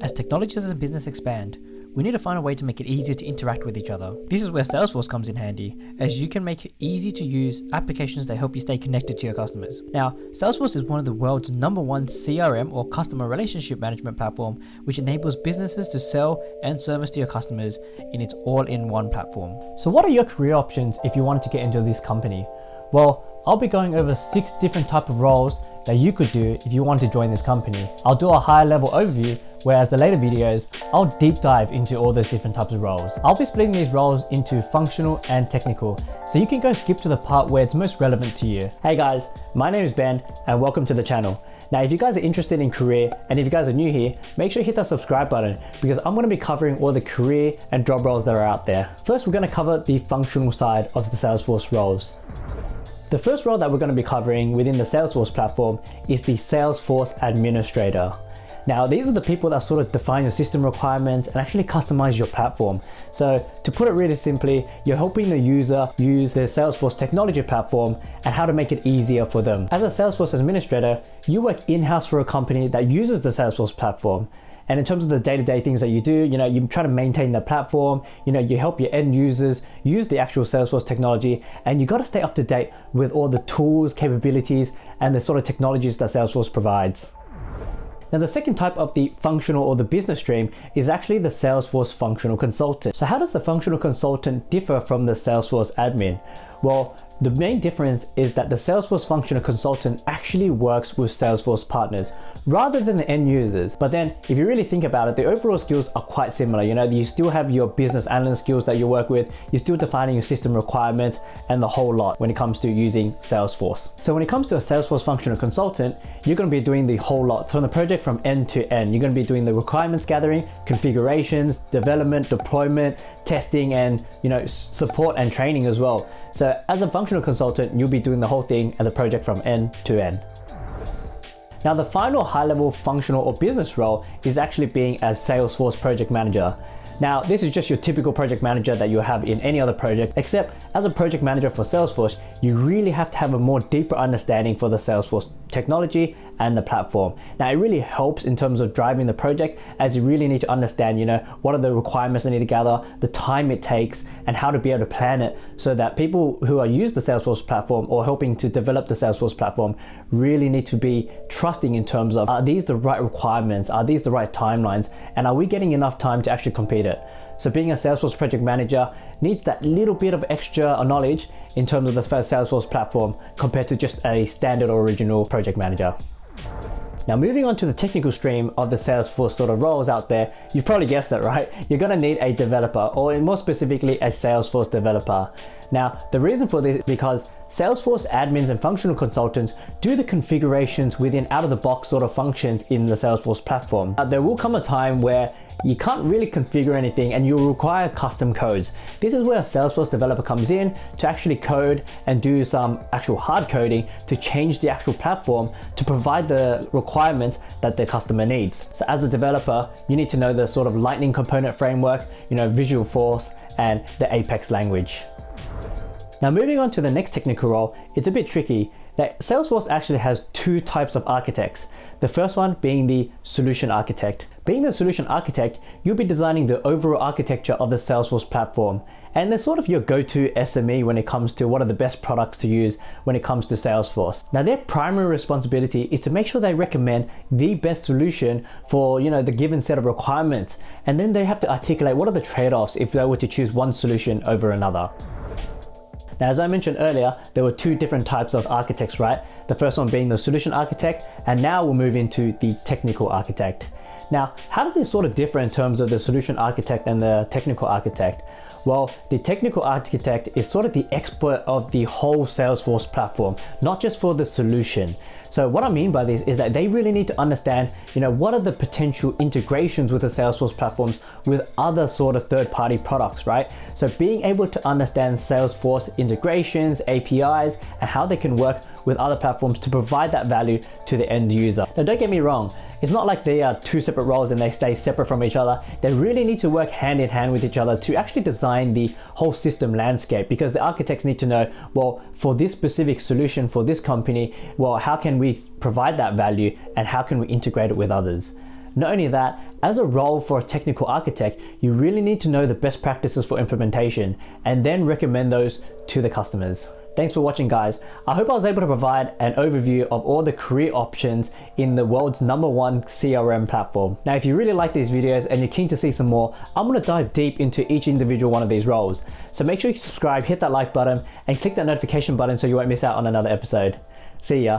As technologies as a business expand, we need to find a way to make it easier to interact with each other. This is where Salesforce comes in handy, as you can make it easy to use applications that help you stay connected to your customers. Now, Salesforce is one of the world's #1 CRM or customer relationship management platform, which enables businesses to sell and service to your customers in its all-in-one platform. So what are your career options if you wanted to get into this company? Well, I'll be going over 6 different types of roles that you could do if you want to join this company. I'll do a higher level overview, whereas the later videos, I'll deep dive into all those different types of roles. I'll be splitting these roles into functional and technical, so you can go skip to the part where it's most relevant to you. Hey guys, my name is Ben and welcome to the channel. Now, if you guys are interested in career and if you guys are new here, make sure you hit that subscribe button because I'm going to be covering all the career and job roles that are out there. First, we're going to cover the functional side of the Salesforce roles. The first role that we're going to be covering within the Salesforce platform is the Salesforce Administrator. Now, these are the people that sort of define your system requirements and actually customize your platform. So to put it really simply, you're helping the user use the Salesforce technology platform and how to make it easier for them. As a Salesforce administrator, you work in-house for a company that uses the Salesforce platform. And in terms of the day-to-day things that you do, you try to maintain the platform, you help your end users use the actual Salesforce technology, and you got to stay up to date with all the tools, capabilities, and the sort of technologies that Salesforce provides. Now, the second type of the functional or the business stream is actually the Salesforce functional consultant. So how does the functional consultant differ from the Salesforce admin? Well, the main difference is that the Salesforce functional consultant actually works with Salesforce partners rather than the end users. But then if you really think about it, the overall skills are quite similar. You still have your business analyst skills that you work with, you're still defining your system requirements and the whole lot when it comes to using Salesforce. So when it comes to a Salesforce functional consultant, you're going to be doing the whole lot from the project from end to end. You're going to be doing the requirements gathering, configurations, development, deployment, testing, and support and training as well. So as a functional consultant, you'll be doing the whole thing and the project from end to end. Now, the final high-level functional or business role is actually being a Salesforce project manager. Now, this is just your typical project manager that you have in any other project, except as a project manager for Salesforce, you really have to have a more deeper understanding for the Salesforce technology and the platform. Now, it really helps in terms of driving the project, as you really need to understand, what are the requirements they need to gather, the time it takes, and how to be able to plan it so that people who are using the Salesforce platform or helping to develop the Salesforce platform really need to be trusting in terms of, are these the right requirements? Are these the right timelines? And are we getting enough time to actually complete it? So being a Salesforce project manager needs that little bit of extra knowledge in terms of the Salesforce platform compared to just a standard or original project manager. Now, moving on to the technical stream of the Salesforce sort of roles out there, you've probably guessed it, right? You're gonna need a developer, or more specifically, a Salesforce developer. Now, the reason for this is because Salesforce admins and functional consultants do the configurations within out-of-the-box sort of functions in the Salesforce platform. There will come a time where you can't really configure anything and you'll require custom codes. This is where a Salesforce developer comes in to actually code and do some actual hard coding to change the actual platform to provide the requirements that the customer needs. So as a developer, you need to know the sort of Lightning component framework, Visual Force, and the Apex language. Now, moving on to the next technical role, it's a bit tricky. That Salesforce actually has 2 types of architects. The first one being the solution architect. Being the solution architect, you'll be designing the overall architecture of the Salesforce platform. And they're sort of your go-to SME when it comes to what are the best products to use when it comes to Salesforce. Now, their primary responsibility is to make sure they recommend the best solution for the given set of requirements. And then they have to articulate what are the trade-offs if they were to choose one solution over another. Now, as I mentioned earlier, there were 2 different types of architects, right? The first one being the solution architect, and now we'll move into the technical architect. Now, how do these sort of differ in terms of the solution architect and the technical architect? Well, the technical architect is sort of the expert of the whole Salesforce platform, not just for the solution. So what I mean by this is that they really need to understand, what are the potential integrations with the Salesforce platforms with other sort of third-party products, right? So being able to understand Salesforce integrations, APIs, and how they can work with other platforms to provide that value to the end user. Now, don't get me wrong, it's not like they are 2 separate roles and they stay separate from each other. They really need to work hand in hand with each other to actually design the whole system landscape, because the architects need to know, well, for this specific solution for this company, well, how can we provide that value and how can we integrate it with others? Not only that, As a role for a technical architect, you really need to know the best practices for implementation and then recommend those to the customers. Thanks for watching, guys. I hope I was able to provide an overview of all the career options in the world's #1 CRM platform. Now, if you really like these videos and you're keen to see some more, I'm gonna dive deep into each individual one of these roles. So make sure you subscribe, hit that like button, and click that notification button so you won't miss out on another episode. See ya.